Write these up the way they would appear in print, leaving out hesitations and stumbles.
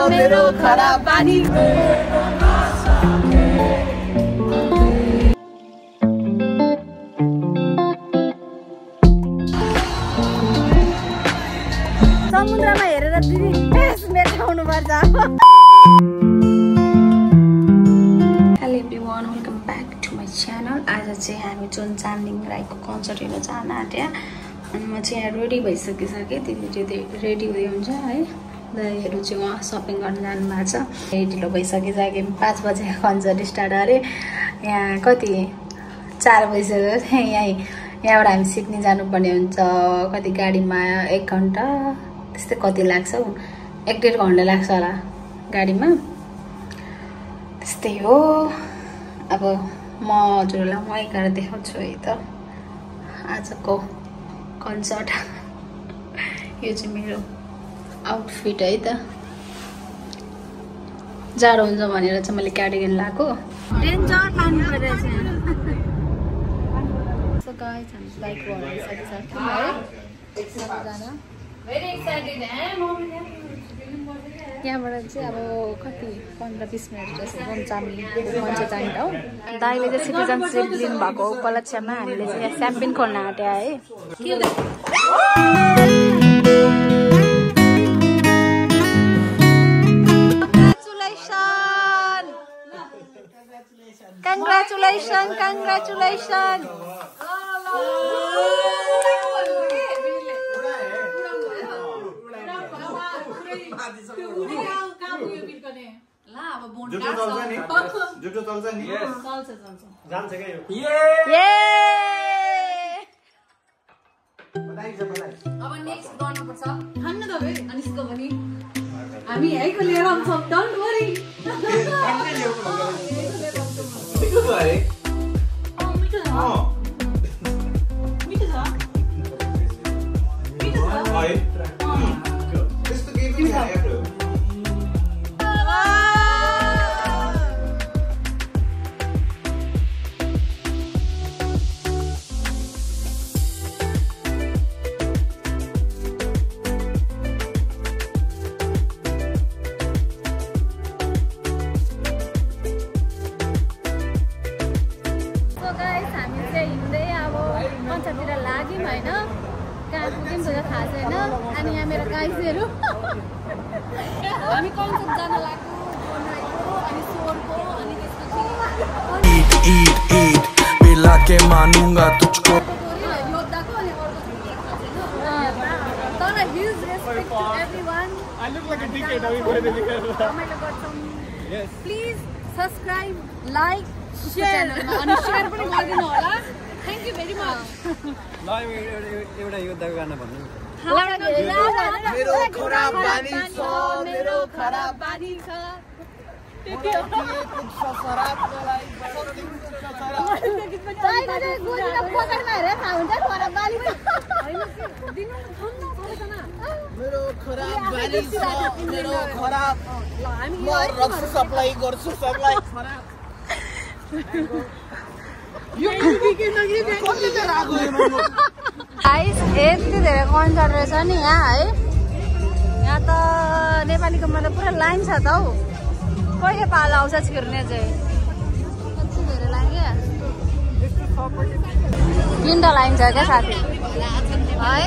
मेरो खराब बानी समुद्रमा हेरेर दिदी फेस मेटाउनु पर्छ hello everyone welcome back to my channel आज चाहिँ हामी जुन चान्दिङ राईको कन्सर्ट हेर्न जान आँट्या अनि म चाहिँ यहाँ रेडी भइसकिसकेँ दिदी रेडी हुँदै हुन्छ है दाइहरू चाहिँ उहाँ सपिङ गर्न जानु भएको छ ढिलो भइसकिसक्यो 5 बजे कन्सर्ट स्टार्ट अरे यहाँ कति 4 बजिसक्यो यहाँबाट हामी सिक्ने जानुपर्ने हुन्छ कति गाडीमा 1 घन्टा त्यस्तै कति लाग्छ 1-1.5 घन्टा लाग्छ होला गाडीमा त्यस्तै हो अब म हजुरलाई मै गएर देखाउँछु है त आजको कन्सर्ट यो चाहिँ मेरो आउटफिट है त जाडो हुन्छ भनेर चाहिँ मैले कार्डिगन लगाएको डेन्जर पानी परेछ सो गाइस हामी लाइक गर्नु सकिसक्यो है सबैजना भेरी एक्साइटेड यहाँबाट चाहिँ अब कति 15-20 मिनट जस्तो पञ्च चाहिन्छ हो दाइले चाहिँ सिटिजनसिप लिनुभएको उपलक्ष्यमा हामीले चाहिँ यहाँ स्याम्पिन खोल्न आँट्या है Congratulations! अब नेक्स्ट गर्नुपर्छ खान्न तपाईँ अनि यसको पनि हामी यहीको लिएर आउँछौँ डोन्ट वरी के मानूंगा तुझको प्लिज सब्सक्राइब लाइक शेयर अनि शेयर पनि गरिदिनु होला थ्यांक यू भेरी मच ल एउटा योद्धाको गाना भन्नु मेरो खराब बानी छ मेरो खराब बानी छ सप्लाई गर्छु सप्लाई यति धेरै कन्सर्ट रहेछ नि यहाँ है यहाँ त नेपालीको मतलब पुरा लाइन छ त हौ कहिले पालो आउँछ छिर्ने चाहिँ कति धेरै लाइन क्या 3टा लाइन छ क्या साथी है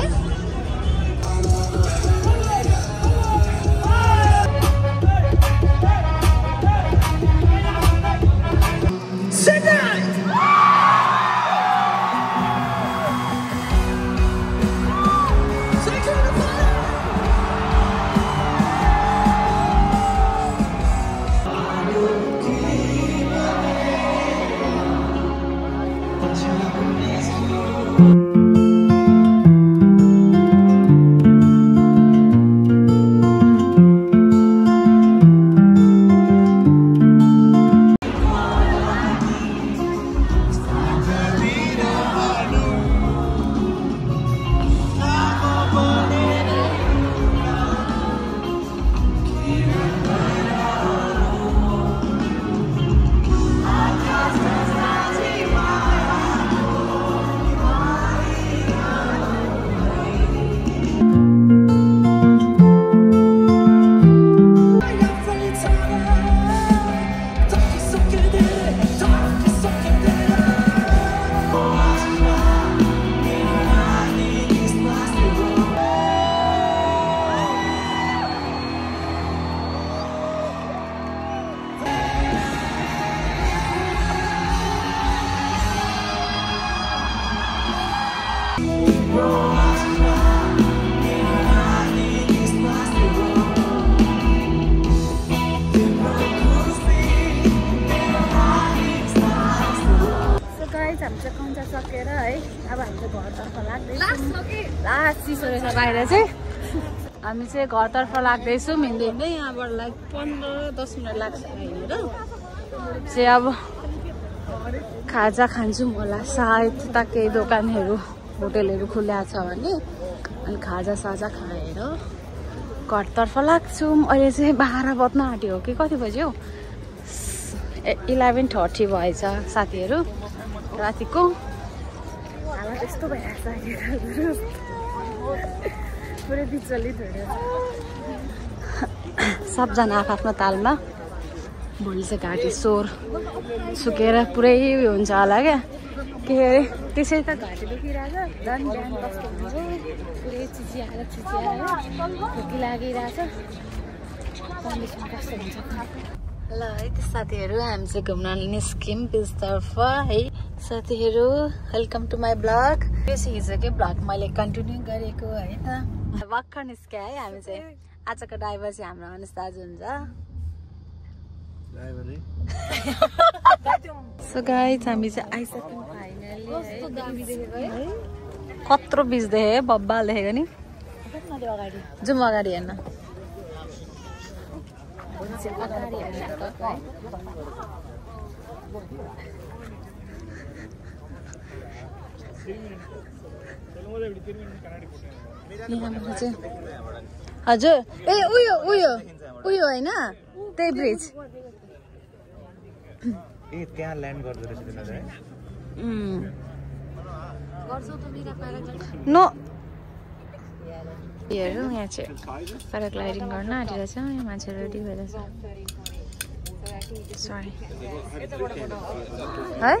बाहिर चाहिँ हामी चाहिँ घरतर्फ लाग्दैछौँ हिँड्दै हिँड्दै यहाँबाट लाइक 15-10 मिनट लाग्छ हिँडेर चाहिँ अब खाजा खान्छौँ होला सायद त केही दोकानहरू होटलहरू खुल्ला छ भने अनि खाजा साजा खाएर घरतर्फ लाग्छौँ अहिले चाहिँ 12 बज्न आँट्यो कि कति बज्यो 11:30 भएछ साथीहरू रातिको हालत यस्तो भइरहेको छ पुरै विचलित भइरहेको सबजना आफ्नो तालमा भोलि चाहिँ घाँटी स्वर सुकेर पुरै उयो हुन्छ होला क्या के अरे त्यसै त घाँटी दुखिरहेछ झन् बिहान कस्तो हुन्छ पुरै चिचिआएर खोकी लागिरहेछ कन्डिसन कस्तो हुन्छ ल है त साथीहरू हामी चाहिँ घुम्न निस्क्यौँ बिचतर्फ है साथीहरू वेलकम टु माई ब्लग यो चाहिँ हिजोकै ब्लग मैले कन्टिन्यू गरेको है त भर्खर निस्क्यो है हामी चाहिँ आजको ड्राइभर चाहिँ हाम्रो अनुज दाजु हुन्छ सो गाइस हामी चाहिँ आइसक्यौँ फाइनली कत्रो बिच देखेँ बब्बाल देखेको नि जाउँ अगाडि हेर्न हजुर ए उयो उयो उयो होइन त्यही ब्रिज त्यहाँ ल्यान्ड गर्दो रहेछ तिनीहरू नो हेरौँ यहाँ चाहिँ प्याराग्लाइडिङ गर्न आँटिरहेछ यहाँ मान्छे रेडी भएर छ सरी है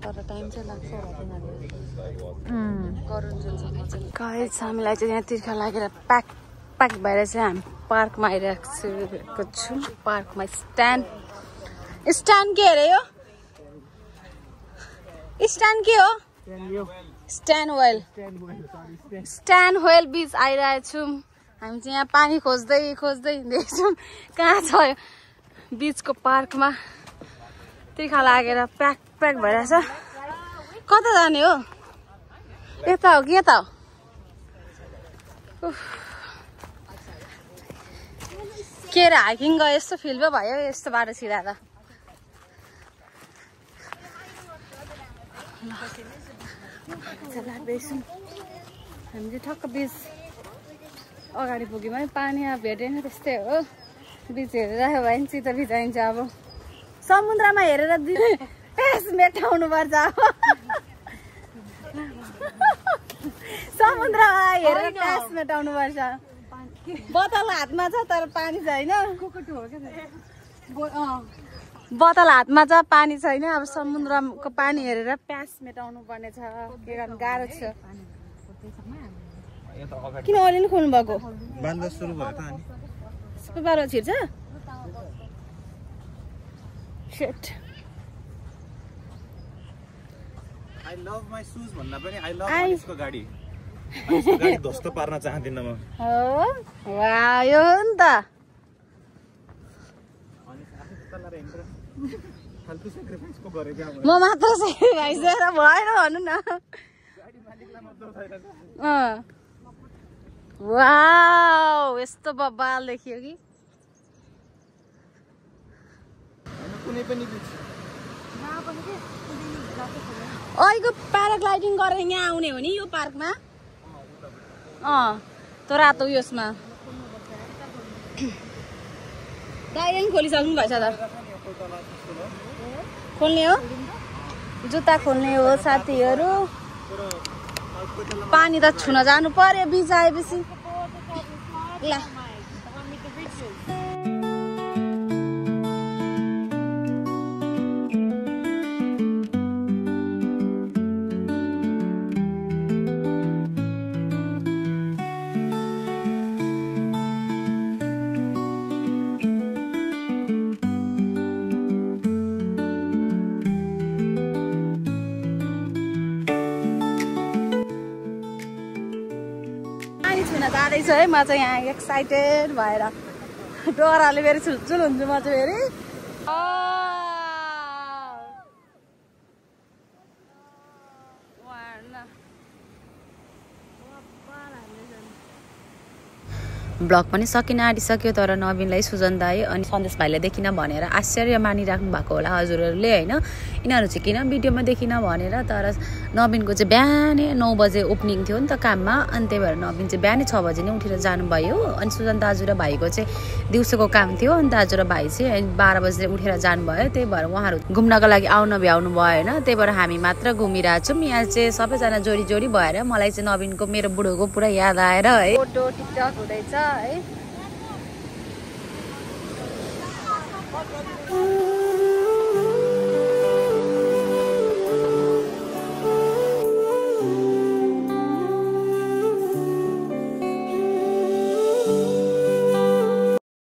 तर टाइम चाहिँ लाग्छ गाइस हामीलाई चाहिँ यहाँ तिर्खा लागेर प्याक भएर चाहिँ हामी पार्कमा आइरहेको छौँ पार्कमा स्ट्यान्ड के अरे यो स्ट्यान्ड के हो स्ट्यान्ड वेल बिच आइरहेछौँ हामी चाहिँ यहाँ पानी खोज्दै हिँड्दैछौँ कहाँ छ यो बिचको पार्कमा तिर्खा लागेर प्याक भइरहेछ कता जाने हो यता हो कि यता हो के अरे हाइकिङ गयो यस्तो फिल पो भयो यस्तो बाटो छिराएर लाग्दैछौँ हामी चाहिँ ठक्क बिच अगाडि पुग्यौँ है पानी अब भेटेन त्यस्तै हो बिच हेरेर राख्यो भने चित्त भिजाइन्छ अब समुद्रमा हेरेर प्यास मेटाउनु पर्छ अब समुद्रमा हेरेर प्यास मेटाउनु पर्छ बोतल हातमा छ तर पानी छैन बोतल हातमा छ पानी छैन अब समुद्रको पानी हेरेर प्यास मेटाउनु पर्ने छ के गर्नु गाह्रो छ किन अहिले नि खोल्नु भएको सबै बाह्र छिर्छ shit I love my shoes भन्दा पनि I love यसको गाडी यसको गाडी ध्वस्त पार्न चाहदिन म हो वाह यो हो नि त फाल्तु सैक्रिफाइस को गरे क्या म मात्र सैक्रिफाइस गरेर भएन भन्नु न गाडी मालिकलाई मतलब छैन वाउ यस्तो बब्बाल देखियो कि कुनै पनि बिच अहिलेको प्याराग्लाइडिङ गरेर यहाँ आउने हो नि यो पार्कमा त्यो रातो यसमा दाइले खोलिसक्नु भएछ त खोल्ने हो जुत्ता खोल्ने हो साथीहरू पानी त छुन जानु पर्यो बिच आएपछि ल जाँदैछ है म चाहिँ यहाँ एक्साइटेड भएर डोराले फेरि छुल्छुल हुन्छु म चाहिँ फेरि ब्लग पनि सकिन आँटिसक्यो तर नवीनलाई सुजन दाई अनि सन्देश भाइलाई देखिन भनेर आश्चर्य मानिराख्नु भएको होला हजुरहरूले हैन यिनीहरू चाहिँ किन भिडियोमा देखिन भनेर तर नवीनको चाहिँ बिहानै 9 बजे ओपनिङ थियो नि त काममा अनि त्यही भएर नवीन चाहिँ बिहानै 6 बजे नै उठेर जानुभयो अनि सुजन दाजु र भाइको चाहिँ दिउँसोको काम थियो अनि दाजु र भाइ चाहिँ 12 बजे उठेर जानुभयो त्यही भएर उहाँहरू घुम्नको लागि आउन भ्याउनु भयो हैन त्यही भएर हामी मात्र घुमिरहेछौँ यहाँ चाहिँ सबैजना जोडी जोडी भएर मलाई चाहिँ नवीनको मेरो बुढोको पुरा याद आएर है फोटो टिकटक हुँदैछ है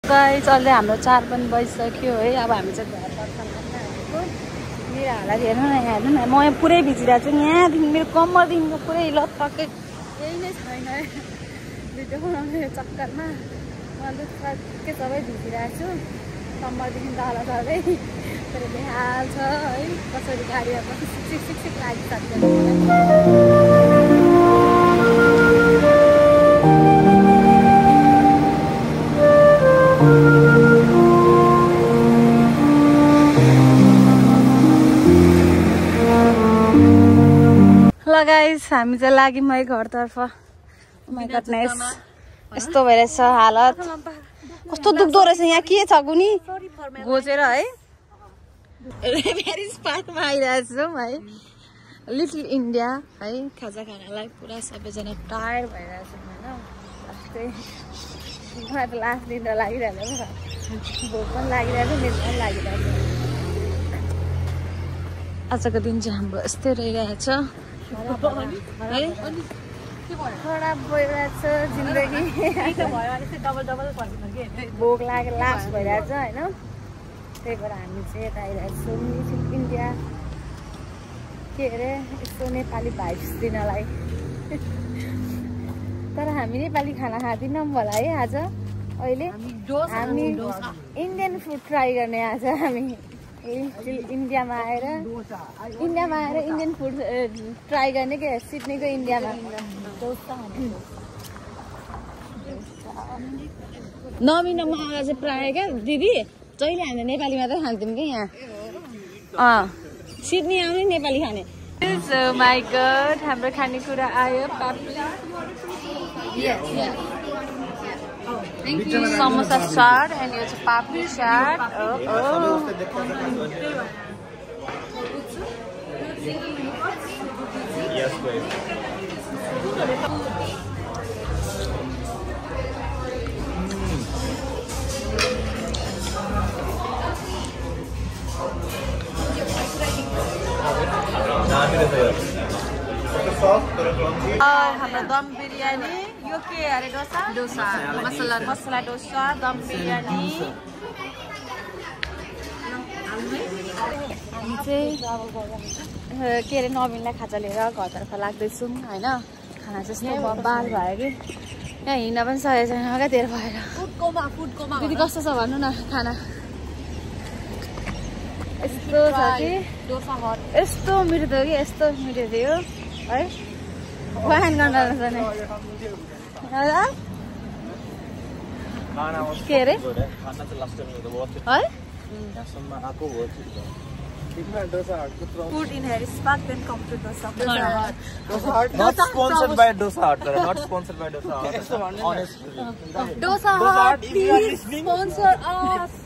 गाइस अहिले हाम्रो 4 पनि बजिसक्यो है अब हामी चाहिँ घर फर्कन आएको मेरो हालत हेर्नु न यहाँ हेर्नु न म यहाँ पुरै भिजिरहेको छु यहाँदेखि मेरो कम्मरदेखिको पुरै लतपक्कै केही नै छैन है भिडियो बनाउने चक्करमा म लुटपक्कै सबै भिजिरहेको छु कम्मरदेखि तल सबै तर बेहाल छ है कसरी गाडीमा पनि सिक लागिसक्छ गाइस हामी चाहिँ लाग्यौँ है घरतर्फ यस्तो भइरहेछ हालत कस्तो दुख्दो रहेछ यहाँ के छ कुनी घोचेर है प्यारिस पार्कमा आइरहेको छौँ है लिटल इन्डिया है खाजा खानालाई पुरा सबैजना टायर्ड भइरहेको छौँ होइन मलाई त लास्ट दिन त लागिरहेको भोक पनि लागिरहेको मेरो पनि लागिरहेको आजको दिन चाहिँ हाम्रो यस्तै रहिरहेछ खराब भइरहेछ जिन्दगी भोक लागेर लास्ट भइरहेछ होइन त्यही भएर हामी चाहिँ यता आइरहेको छौँ लिटल इन्डिया के अरे यस्तो नेपाली भाइब्स दिनलाई तर हामी नेपाली खाना खाँदैनौँ होला है आज अहिले हामी इन्डियन फुड ट्राई गर्ने आज हामी इन्डियामा आएर इन्डियन फुड ट्राई गर्ने के सिडनीको इन्डियामा नवीन मलाई चाहिँ प्रायः क्या दिदी जहिले हामी नेपाली मात्रै खान्थ्यौँ कि यहाँ सिडनी आउने नेपाली खाने माई गड हाम्रो खानेकुरा आयो समोसा चाट and यो चाहिँ पापडी चाट हाम्रो दम बिरयानी यो के अरे डोसा मसला डोसा दम बिरयानी हामी चाहिँ के अरे नवीनलाई खाजा लिएर घरतर्फ लाग्दैछौँ होइन खाना चाहिँ यस्तो बाल भयो कि यहाँ हिँड्न पनि सकेको छैन क्या तेरो भएर दिदी कस्तो छ भन्नु न खाना यस्तो छ कि यस्तो मिठो थियो कि यस्तो मिठो थियो है वाहन गर्न के अरे है Food in Harris Park, then come to Dosa. Not sponsored by Dosa Hut. Not sponsored by Dosa Hut. Honestly. Dosa Hut, please sponsor us.